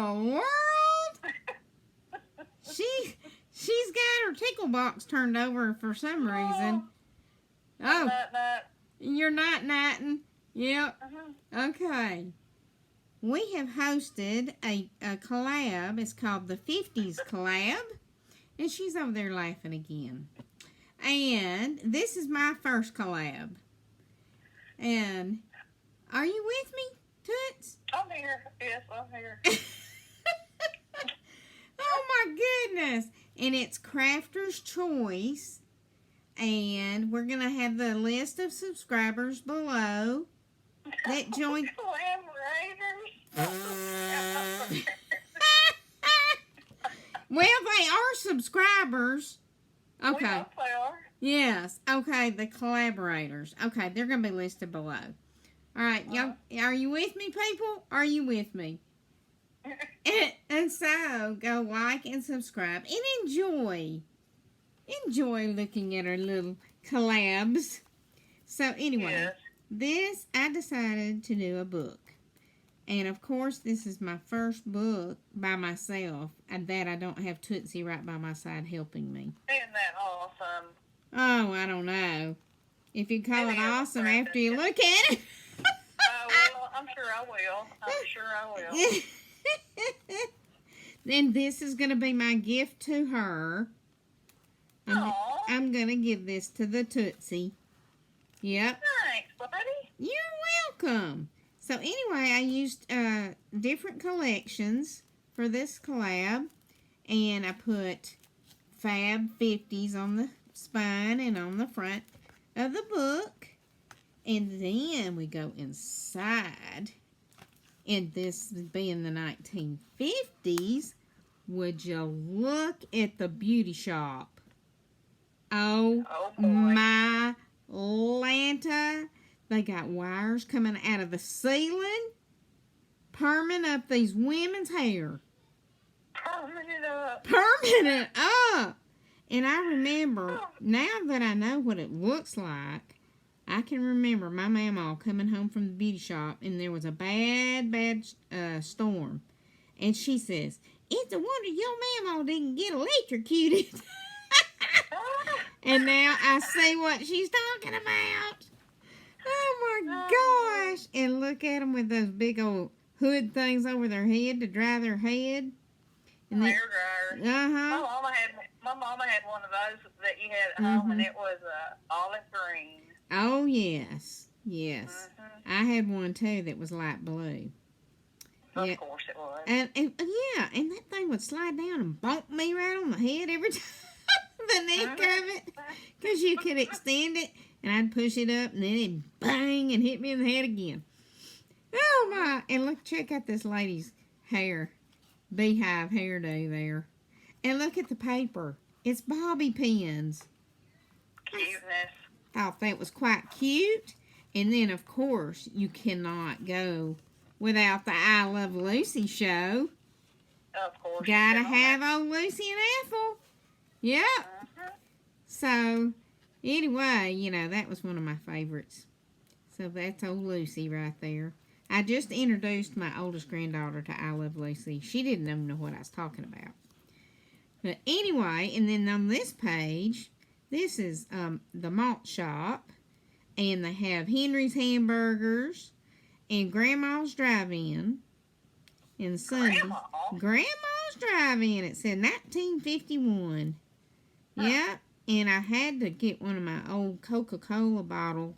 the world? She's got her tickle box turned over for some reason. Oh, you're not nighting. Yep. Okay. We have hosted a collab. It's called the 50's Collab. And she's over there laughing again. And this is my first collab. And are you with me, Toots? I'm here. Yes, I'm here. Oh my goodness. And it's Crafter's Choice. And we're going to have the list of subscribers below that joined. Well, they are subscribers. Okay. We hope they are. Yes. Okay, the collaborators. Okay, they're going to be listed below. All right, y'all, are you with me, people? Are you with me? And so, go like and subscribe and enjoy. Enjoy looking at our little collabs. So, anyway, this, I decided to do a book. And, of course, this is my first book by myself. And that I don't have Tootsie right by my side helping me. Isn't that awesome? Oh, I don't know. If you call it awesome after you look at it. Well, I'm sure I will. I'm sure I will. Then this is going to be my gift to her. I'm going to give this to the Tootsie. Yep. Thanks, buddy. You're welcome. So anyway, I used different collections for this collab. And I put Fab 50's on the spine and on the front of the book. And then we go inside. And this being the 1950s, would you look at the beauty shop? Oh my Lanta. They got wires coming out of the ceiling, perming up these women's hair. Perming it up. And I remember, now that I know what it looks like, I can remember my mama coming home from the beauty shop, and there was a bad storm. And she says, "It's a wonder your mama didn't get electrocuted." And now I see what she's talking about. Oh my gosh. And look at them with those big old hood things over their head to dry their head. And hair dryers. My mama had one of those that you had at home, and it was olive green. Oh, yes. Yes. I had one, too, that was light blue. Of course it was. And yeah, and that thing would slide down and bonk me right on the head every time. The neck of it. Because you could extend it, and I'd push it up, and then it'd bang and hit me in the head again. Oh, my. And look, check out this lady's hair. Beehive hairdo there. And look at the paper. It's bobby pins. Cuteness. I thought that was quite cute. And then, of course, you cannot go without the I Love Lucy show. Of course. Gotta have old Lucy and Ethel. Yep. So, anyway, you know, that was one of my favorites. So, that's old Lucy right there. I just introduced my oldest granddaughter to I Love Lucy. She didn't even know what I was talking about. But anyway, and then on this page, this is the Malt Shop. And they have Henry's Hamburgers and Grandma's Drive-In. And Sunday. Grandma's Drive-In. It said 1951. Yeah. And I had to get one of my old Coca-Cola bottle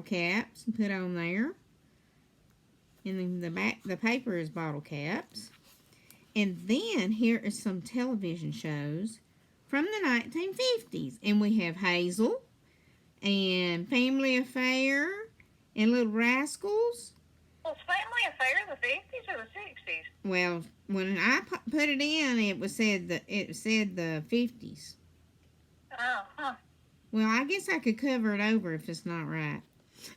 caps and put on there. And then the paper is bottle caps. And then here is some television shows from the 1950s. And we have Hazel and Family Affair and Little Rascals. Was Family Affair the 50s or the 60s? Well, when I put it in, it said the 50s. Oh, huh. Well, I guess I could cover it over if it's not right.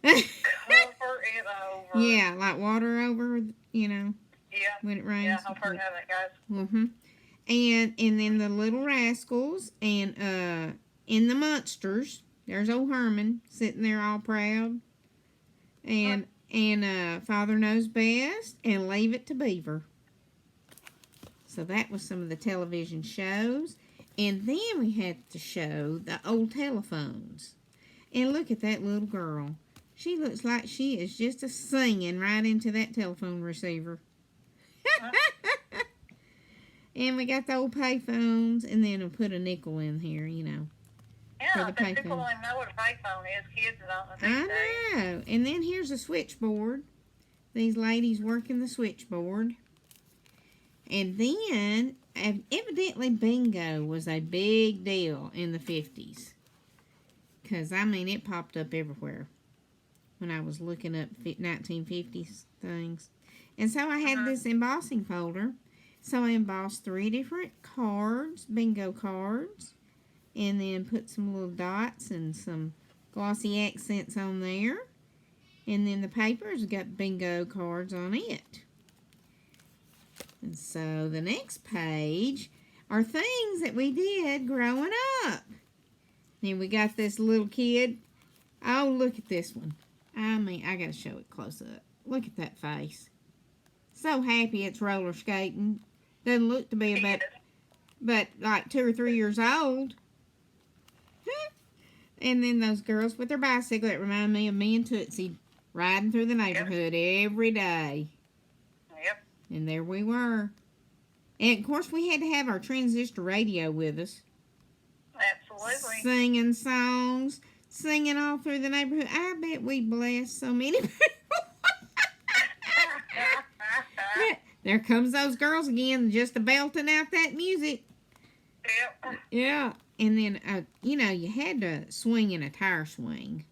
Cover it over. Yeah, like water over, you know. Yeah. When it rains. Yeah, I've heard how that goes. And then the Little Rascals and in the Munsters. There's old Herman sitting there all proud. And Father Knows Best and Leave It to Beaver. So that was some of the television shows. And then we had to show the old telephones. And look at that little girl. She looks like she is just a singing right into that telephone receiver. And we got the old payphones, and then we'll put a nickel in here, you know. Yeah, but people don't even know what a payphone is. Kids don't know these days. I know. And then here's a switchboard. These ladies working the switchboard. And then, evidently, bingo was a big deal in the 50s. Because, I mean, it popped up everywhere when I was looking up 1950s things. And so I had this embossing folder. So I embossed 3 different cards, bingo cards. And then put some little dots and some glossy accents on there. And then the paper's got bingo cards on it. And so the next page are things that we did growing up. Then we got this little kid. Oh, look at this one. I mean, I got to show it close up. Look at that face. So happy it's roller skating. Doesn't look to be but like 2 or 3 years old. And then those girls with their bicycle that remind me of me and Tootsie riding through the neighborhood every day. Yep. And there we were. And, of course, we had to have our transistor radio with us. Absolutely. Singing songs, singing all through the neighborhood. I bet we blessed so many people. There comes those girls again, just belting out that music. Yep. Yeah. And then, you know, you had to swing in a tire swing.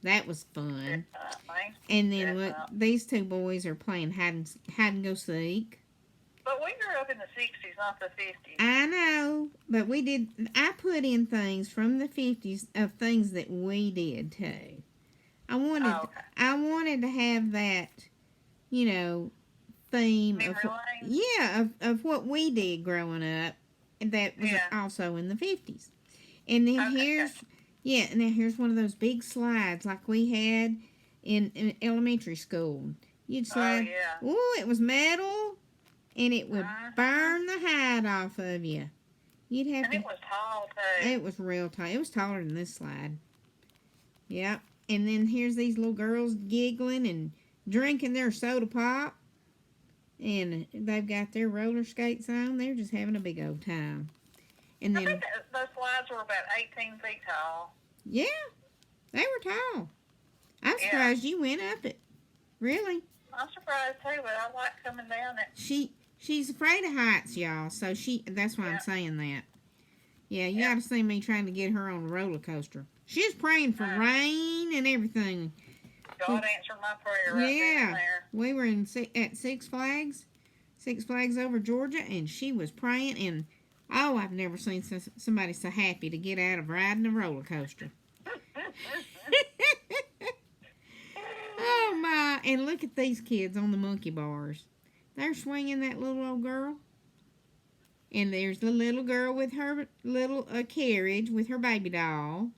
That was fun. And then, look, these 2 boys are playing hide and go seek. But we grew up in the 60s, not the 50s. I know, but we did. I put in things from the 50s of things that we did too. I wanted to have that, you know, theme of what we did growing up, and that was also in the 50s. And then here's one of those big slides like we had in elementary school. You'd slide. Oh, it was metal. And it would burn the hide off of you. You'd have and it was tall, too. It was real tall. It was taller than this slide. Yep. And then here's these little girls giggling and drinking their soda pop. And they've got their roller skates on. They're just having a big old time. And then I think those slides were about 18 feet tall. Yeah. They were tall. I'm surprised you went up it. Really. I'm surprised, too, but I like coming down it. She's afraid of heights, y'all, so that's why I'm saying that. Yeah, you ought to see me trying to get her on a roller coaster. She's praying for rain and everything. God answered my prayer right there. We were at Six Flags over Georgia, and she was praying, and I've never seen somebody so happy to get out of riding a roller coaster. Oh, my. And look at these kids on the monkey bars. They're swinging that little old girl. And there's the little girl with her little carriage with her baby doll.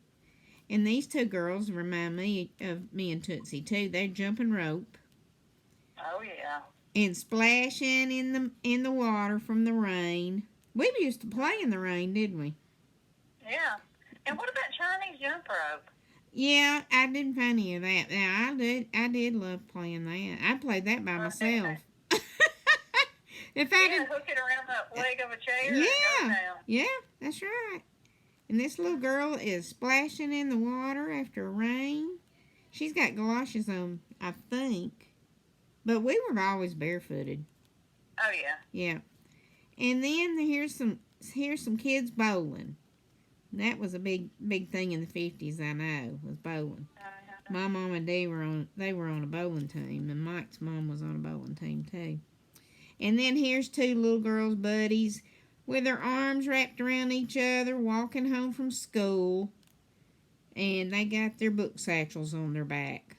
And these 2 girls remind me of me and Tootsie, too. They're jumping rope. Oh, yeah. And splashing in the water from the rain. We used to play in the rain, didn't we? Yeah. And what about Chinese jump rope? Yeah, I didn't find any of that. Now, I did love playing that. I played that by myself. If I didn't hook it around the leg of a chair. Yeah, that's right. And this little girl is splashing in the water after rain. She's got galoshes on, I think. But we were always barefooted. Oh, yeah. Yeah. And then here's some kids bowling. That was a big thing in the 50s, I know, was bowling. My mom and Dee were on a bowling team, and Mike's mom was on a bowling team too. And then here's 2 little girls' buddies with their arms wrapped around each other, walking home from school, and they got their book satchels on their back.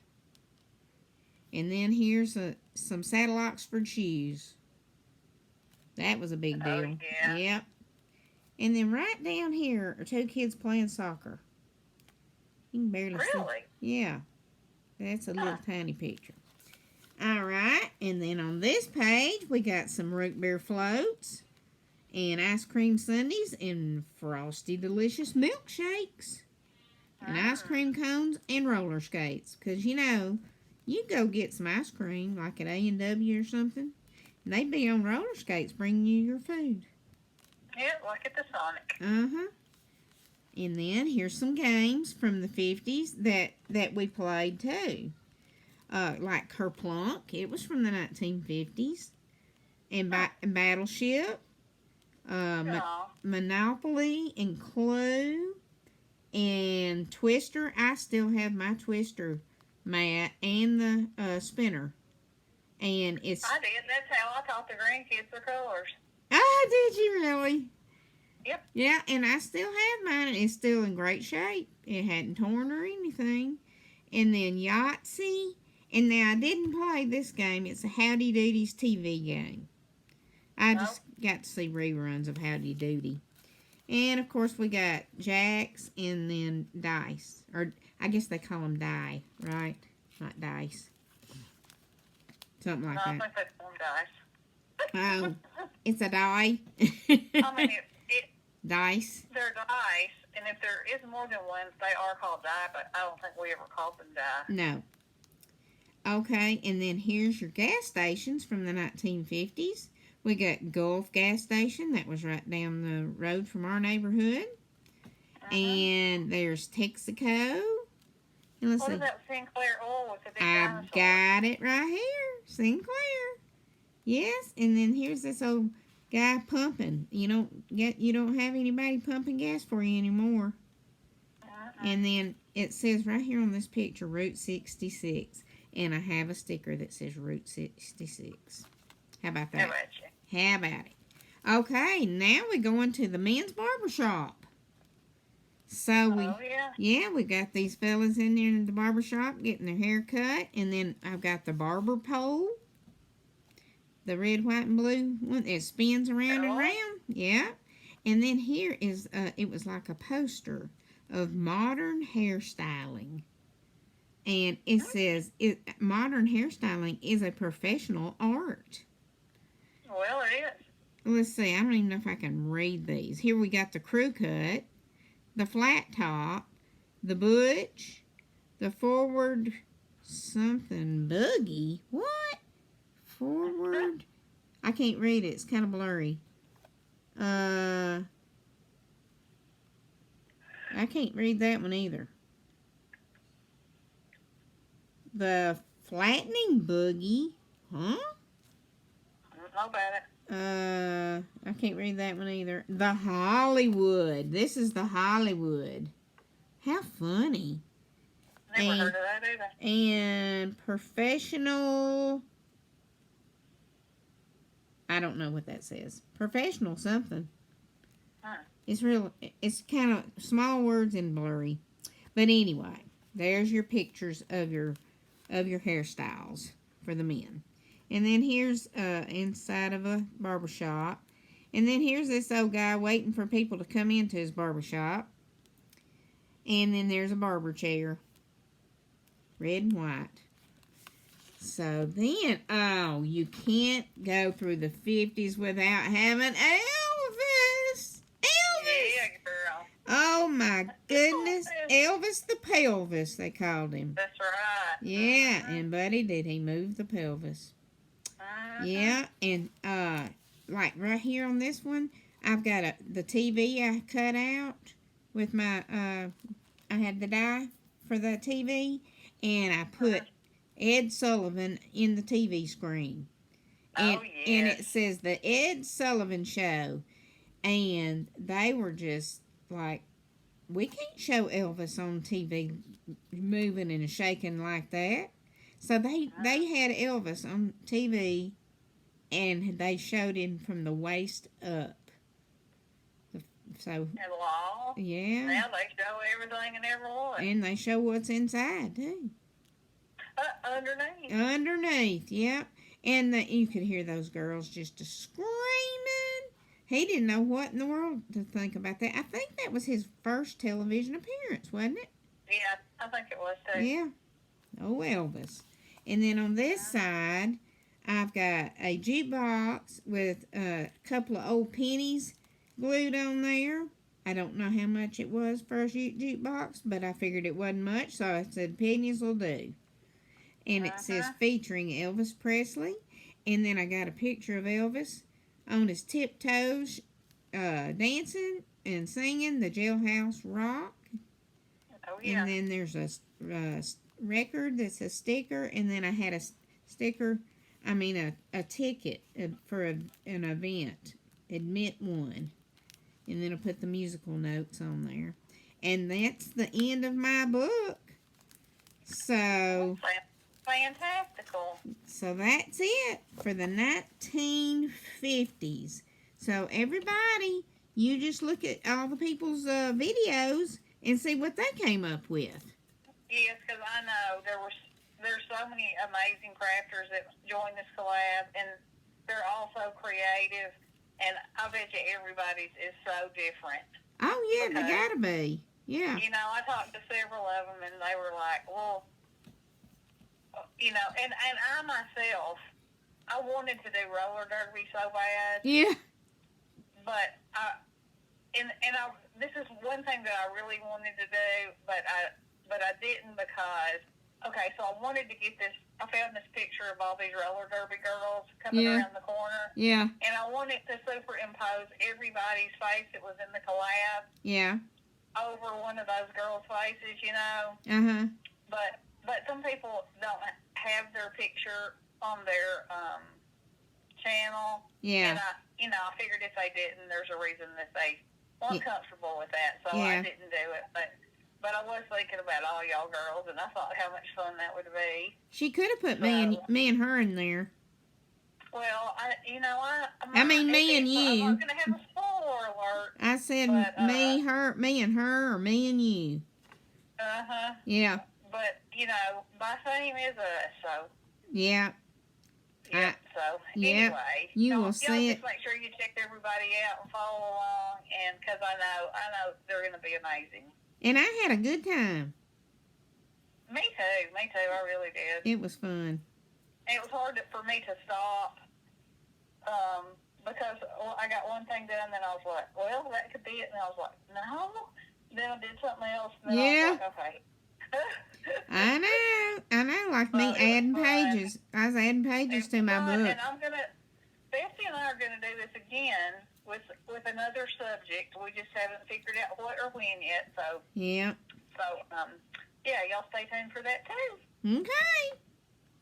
And then here's some saddle Oxford shoes. That was a big deal. Oh, yeah. Yep. And then right down here are 2 kids playing soccer. You can barely see. Really? Yeah. That's a little tiny picture. All right. And then on this page, we got some root beer floats. and ice cream sundaes and frosty delicious milkshakes and ice cream cones and roller skates. Because, you know, you go get some ice cream like at A&W or something, and they'd be on roller skates bringing you your food. Yeah, like at the Sonic. Uh-huh. And then here's some games from the 50s that we played too. Like Kerplunk, it was from the 1950s. And Battleship, Monopoly, and Clue, and Twister. I still have my Twister mat and the spinner. And it's... I did. That's how I taught the grandkids the colors. Ah, did you really? Yep. Yeah, and I still have mine, and it's still in great shape. It hadn't torn or anything. And then Yahtzee. And now I didn't play this game. It's a Howdy Doodie's TV game. I just got to see reruns of Howdy Doody. And, of course, we got jacks and then dice. Or, I guess they call them die, right? Not dice. Something like that. I think they call them dice. Oh, it's a die? I mean, dice? They're dice, and if there is more than one, they are called die, but I don't think we ever called them die. No. Okay, and then here's your gas stations from the 1950s. We got Gulf gas station. That was right down the road from our neighborhood. And there's Texaco. And let's see. What is that Sinclair oil with the big I've got it right here. Sinclair. Yes, and then here's this old guy pumping. You don't have anybody pumping gas for you anymore. And then it says right here on this picture, Route 66. And I have a sticker that says Route 66. How about that? How about it? Okay, now we go into the men's barber shop. So we got these fellas in there in the barber shop getting their hair cut. And then I've got the barber pole. The red, white, and blue one that spins around and around. Yeah. And then here is, it was like a poster of modern hairstyling. And it says, modern hairstyling is a professional art. Well, it is. Let's see. I don't even know if I can read these. Here we got the crew cut, the flat top, the butch, the forward something boogie. What? Forward? I can't read it. It's kind of blurry. I can't read that one either. The flattening boogie. Huh? I don't know about it. I can't read that one either. The Hollywood. This is the Hollywood. How funny. Never heard of that either. And professional. I don't know what that says. Professional something. It's kind of small words and blurry. But anyway, there's your pictures of your hairstyles for the men. And then here's inside of a barbershop. And then here's this old guy waiting for people to come into his barbershop. And then there's a barber chair. Red and white. So then, oh, you can't go through the 50s without having Elvis. Elvis! Yeah, girl. Oh, my goodness. Elvis the pelvis, they called him. That's right. Yeah, and buddy, did he move the pelvis. Yeah, and like right here on this one, I've got the TV I cut out with my, I had the die for the TV, and I put Ed Sullivan in the TV screen. And, and it says the Ed Sullivan Show, and they were just like, we can't show Elvis on TV moving and shaking like that. So they had Elvis on TV, and they showed him from the waist up. So yeah. Now they show everything and everyone. And they show what's inside too. Underneath. Underneath, yep. And you could hear those girls just screaming. He didn't know what in the world to think about that. I think that was his first television appearance, wasn't it? Yeah, I think it was too. Yeah. Oh, Elvis. And then on this side, I've got a jukebox with a couple of old pennies glued on there. I don't know how much it was for a jukebox, but I figured it wasn't much, so I said pennies will do. And it says featuring Elvis Presley. And then I got a picture of Elvis on his tiptoes, dancing and singing the Jailhouse Rock. Oh, yeah. And then there's a record that's a sticker. And then I had a sticker, a ticket for an event. Admit one. And then I put the musical notes on there. And that's the end of my book. So... fantastical. So that's it for the 1950s. So everybody, you just look at all the people's videos and see what they came up with. Yes, because I know there's so many amazing crafters that join this collab, and they're all so creative, and I bet you everybody's is so different. Oh, yeah, they gotta be. Yeah. You know, I talked to several of them, and they were like, well, you know, and I myself, I wanted to do roller derby so bad. Yeah. But this is one thing that I really wanted to do, but I didn't because, okay, so I wanted to get this, I found this picture of all these roller derby girls coming around the corner. Yeah. And I wanted to superimpose everybody's face that was in the collab. Yeah. Over one of those girls' faces, you know. Uh-huh. But some people don't have their picture on their channel. Yeah. And I figured if they didn't, there's a reason that they weren't comfortable with that, so I didn't do it. But I was thinking about all y'all girls, and I thought how much fun that would be. She could have put me and her in there. Well, me and you. I'm not going to have a spoiler alert. I said me and her, or me and you. Uh-huh. Yeah. But, you know, my theme is us, so. Yeah. Yeah, so, anyway. You will see it. Just make sure you check everybody out and follow along, and because I know they're going to be amazing. And I had a good time. Me too, I really did. It was fun. It was hard for me to stop, because I got one thing done, then I was like, well, that could be it, and I was like, no. Then I did something else, and then I was like, okay. I know, like me adding pages. I was adding pages to my book. And Bessie and I are gonna do this again with another subject. We just haven't figured out what or when yet. So yeah. So y'all stay tuned for that too. Okay.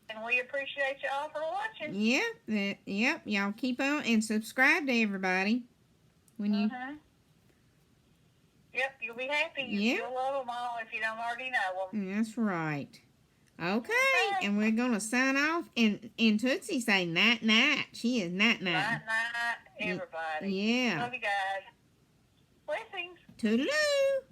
And we appreciate y'all for watching. Yep. Y'all keep on and subscribe to everybody when you. Yep, you'll be happy. You'll love them all if you don't already know them. That's right. Okay, and we're going to sign off. And Tootsie say night-night. She is night-night. Night-night, everybody. Yeah. Love you guys. Blessings. Toodaloo.